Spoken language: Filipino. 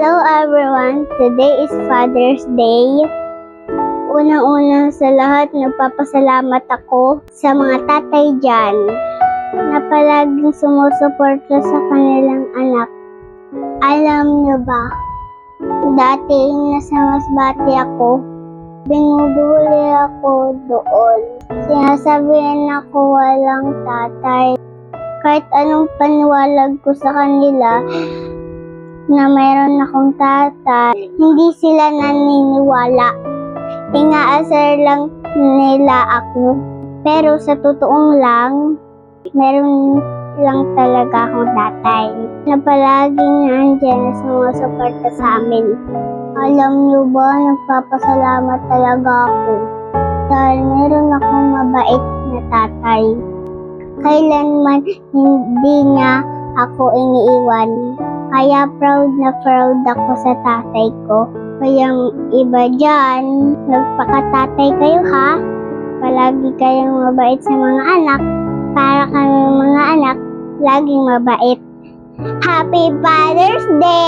Hello everyone! Today is Father's Day. Unang-una sa lahat, nagpapasalamat ako sa mga tatay dyan na palaging sumusuporta sa kanilang anak. Alam niyo ba, dati nasa Masbate ako, binubuli ako doon. Sinasabihan ako walang tatay. Kahit anong paniwalag ko sa kanila, na mayroon akong tatay, hindi sila naniniwala. Inaasar lang nila ako. Pero sa totoong lang, meron lang talaga akong tatay na palaging nandiyan na sumusuporta sa amin. Alam niyo ba, nagpapasalamat talaga ako dahil meron akong mabait na tatay. Kailanman hindi niya ako iniiwan. Kaya proud na proud ako sa tatay ko. Kaya iba dyan, nagpakatatay kayo ha. Palagi kayong mabait sa mga anak. Para kami mga anak, laging mabait. Happy Father's Day!